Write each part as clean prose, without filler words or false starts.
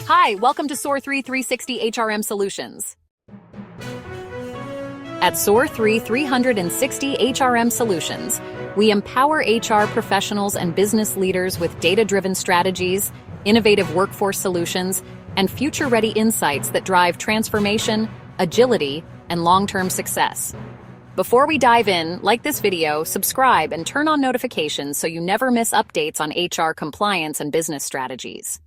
Hi, welcome to SOAR³ 360 HRM Solutions. At SOAR³ 360 HRM Solutions, we empower HR professionals and business leaders with data-driven strategies, innovative workforce solutions, and future-ready insights that drive transformation, agility, and long-term success. Before we dive in, like this video, subscribe, and turn on notifications so you never miss updates on HR compliance and business strategies.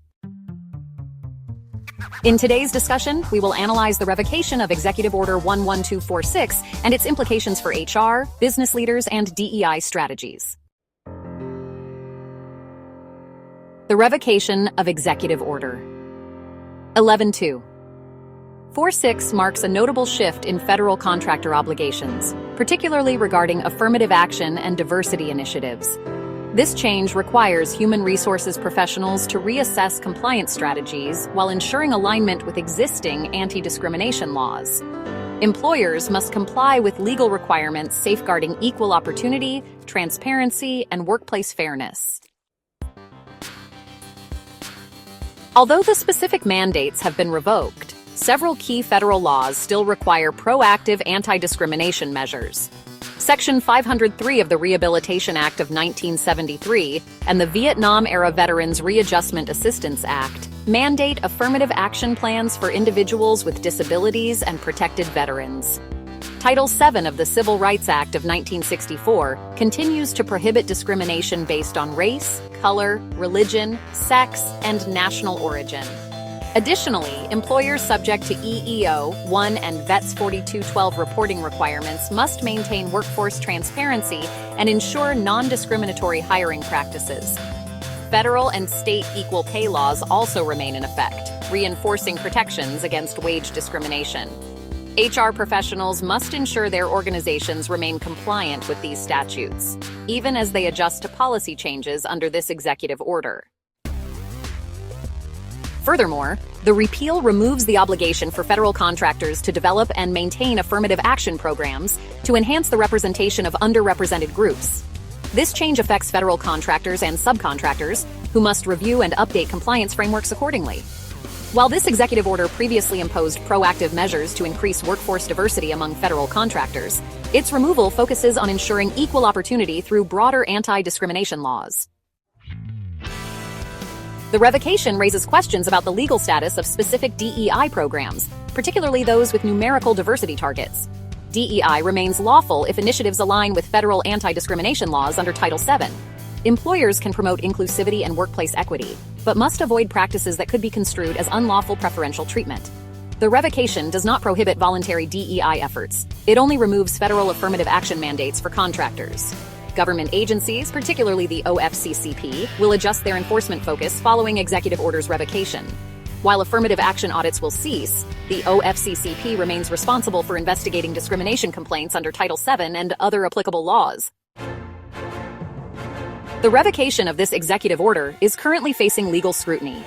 In today's discussion, we will analyze the revocation of Executive Order 11246 and its implications for HR, business leaders, and DEI strategies. The revocation of Executive Order 11246 marks a notable shift in federal contractor obligations, particularly regarding affirmative action and diversity initiatives. This change requires human resources professionals to reassess compliance strategies while ensuring alignment with existing anti-discrimination laws. Employers must comply with legal requirements safeguarding equal opportunity, transparency, and workplace fairness. Although the specific mandates have been revoked, several key federal laws still require proactive anti-discrimination measures. Section 503 of the Rehabilitation Act of 1973 and the Vietnam-era Veterans Readjustment Assistance Act mandate affirmative action plans for individuals with disabilities and protected veterans. Title VII of the Civil Rights Act of 1964 continues to prohibit discrimination based on race, color, religion, sex, and national origin. Additionally, employers subject to EEO 1 and VETS 4212 reporting requirements must maintain workforce transparency and ensure non-discriminatory hiring practices. Federal and state equal pay laws also remain in effect, reinforcing protections against wage discrimination. HR professionals must ensure their organizations remain compliant with these statutes, even as they adjust to policy changes under this executive order. Furthermore, the repeal removes the obligation for federal contractors to develop and maintain affirmative action programs to enhance the representation of underrepresented groups. This change affects federal contractors and subcontractors, who must review and update compliance frameworks accordingly. While this executive order previously imposed proactive measures to increase workforce diversity among federal contractors, its removal focuses on ensuring equal opportunity through broader anti-discrimination laws. The revocation raises questions about the legal status of specific DEI programs, particularly those with numerical diversity targets. DEI remains lawful if initiatives align with federal anti-discrimination laws under Title VII. Employers can promote inclusivity and workplace equity, but must avoid practices that could be construed as unlawful preferential treatment. The revocation does not prohibit voluntary DEI efforts. It only removes federal affirmative action mandates for contractors. Government agencies, particularly the OFCCP, will adjust their enforcement focus following executive order's revocation. While affirmative action audits will cease, the OFCCP remains responsible for investigating discrimination complaints under Title VII and other applicable laws. The revocation of this executive order is currently facing legal scrutiny.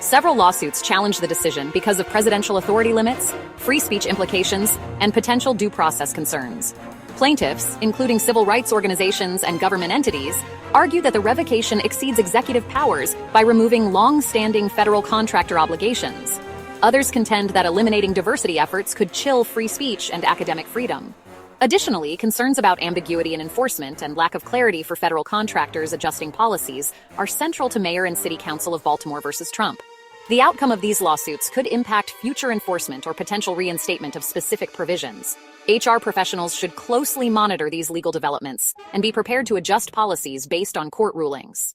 Several lawsuits challenge the decision because of presidential authority limits, free speech implications, and potential due process concerns. Plaintiffs, including civil rights organizations and government entities, argue that the revocation exceeds executive powers by removing long-standing federal contractor obligations. Others contend that eliminating diversity efforts could chill free speech and academic freedom. Additionally, concerns about ambiguity in enforcement and lack of clarity for federal contractors adjusting policies are central to Mayor and City Council of Baltimore versus Trump. The outcome of these lawsuits could impact future enforcement or potential reinstatement of specific provisions. HR professionals should closely monitor these legal developments and be prepared to adjust policies based on court rulings.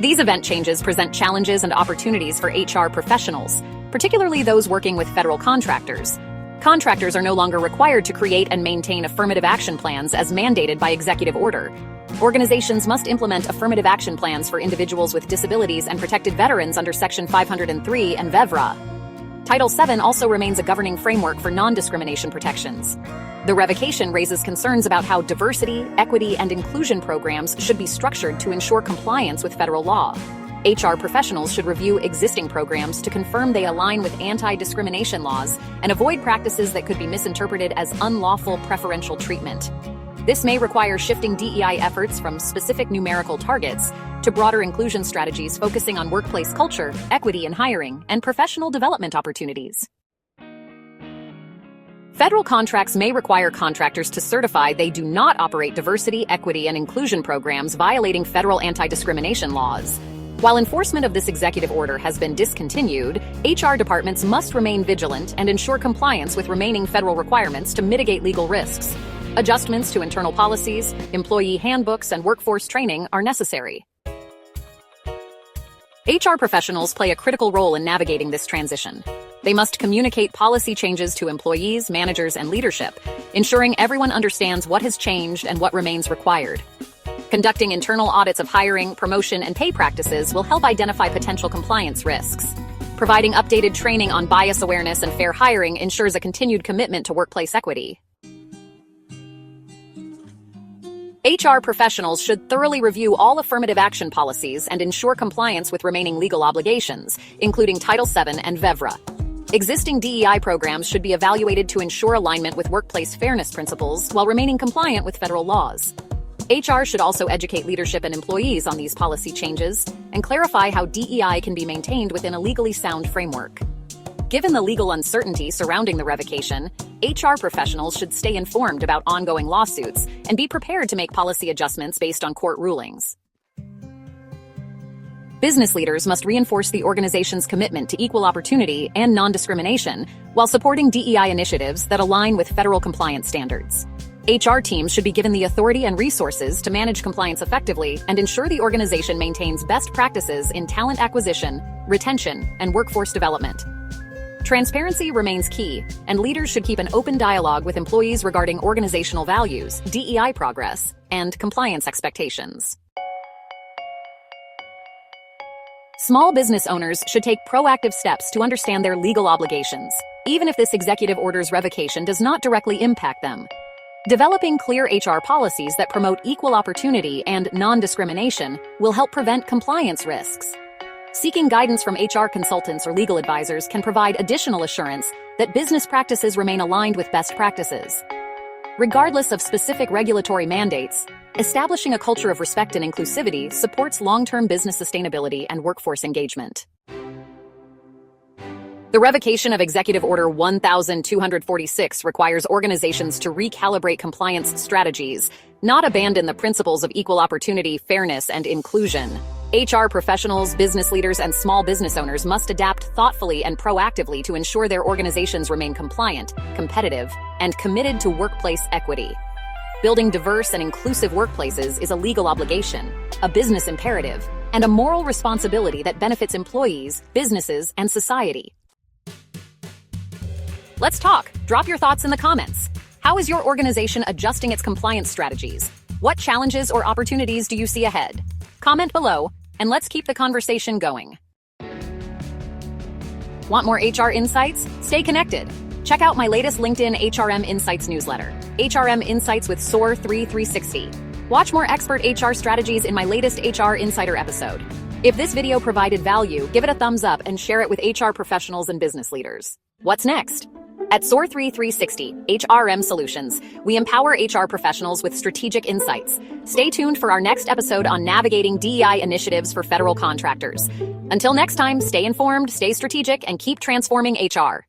These event changes present challenges and opportunities for HR professionals, particularly those working with federal contractors. Contractors are no longer required to create and maintain affirmative action plans as mandated by executive order. Organizations must implement affirmative action plans for individuals with disabilities and protected veterans under Section 503 and VEVRAA. Title VII also remains a governing framework for non-discrimination protections. The revocation raises concerns about how diversity, equity, and inclusion programs should be structured to ensure compliance with federal law. HR professionals should review existing programs to confirm they align with anti-discrimination laws and avoid practices that could be misinterpreted as unlawful preferential treatment. This may require shifting DEI efforts from specific numerical targets to broader inclusion strategies focusing on workplace culture, equity in hiring, and professional development opportunities. Federal contracts may require contractors to certify they do not operate diversity, equity, and inclusion programs violating federal anti-discrimination laws. While enforcement of this executive order has been discontinued, HR departments must remain vigilant and ensure compliance with remaining federal requirements to mitigate legal risks. Adjustments to internal policies, employee handbooks, and workforce training are necessary. HR professionals play a critical role in navigating this transition. They must communicate policy changes to employees, managers, and leadership, ensuring everyone understands what has changed and what remains required. Conducting internal audits of hiring, promotion, and pay practices will help identify potential compliance risks. Providing updated training on bias awareness and fair hiring ensures a continued commitment to workplace equity. HR professionals should thoroughly review all affirmative action policies and ensure compliance with remaining legal obligations, including Title VII and VEVRAA. Existing DEI programs should be evaluated to ensure alignment with workplace fairness principles while remaining compliant with federal laws. HR should also educate leadership and employees on these policy changes and clarify how DEI can be maintained within a legally sound framework. Given the legal uncertainty surrounding the revocation, HR professionals should stay informed about ongoing lawsuits and be prepared to make policy adjustments based on court rulings. Business leaders must reinforce the organization's commitment to equal opportunity and non-discrimination while supporting DEI initiatives that align with federal compliance standards. HR teams should be given the authority and resources to manage compliance effectively and ensure the organization maintains best practices in talent acquisition, retention, and workforce development. Transparency remains key, and leaders should keep an open dialogue with employees regarding organizational values, DEI progress, and compliance expectations. Small business owners should take proactive steps to understand their legal obligations, even if this executive order's revocation does not directly impact them. Developing clear HR policies that promote equal opportunity and non-discrimination will help prevent compliance risks. Seeking guidance from HR consultants or legal advisors can provide additional assurance that business practices remain aligned with best practices. Regardless of specific regulatory mandates, establishing a culture of respect and inclusivity supports long-term business sustainability and workforce engagement. The revocation of Executive Order 1246 requires organizations to recalibrate compliance strategies, not abandon the principles of equal opportunity, fairness, and inclusion. HR professionals, business leaders, and small business owners must adapt thoughtfully and proactively to ensure their organizations remain compliant, competitive, and committed to workplace equity. Building diverse and inclusive workplaces is a legal obligation, a business imperative, and a moral responsibility that benefits employees, businesses, and society. Let's talk. Drop your thoughts in the comments. How is your organization adjusting its compliance strategies? What challenges or opportunities do you see ahead? Comment below, and let's keep the conversation going. Want more HR insights? Stay connected. Check out my latest LinkedIn HRM Insights newsletter, HRM Insights with SOAR³ 360. Watch more expert HR strategies in my latest HR Insider episode. If this video provided value, give it a thumbs up and share it with HR professionals and business leaders. What's next? At SOAR³ 360, HRM Solutions, we empower HR professionals with strategic insights. Stay tuned for our next episode on navigating DEI initiatives for federal contractors. Until next time, stay informed, stay strategic, and keep transforming HR.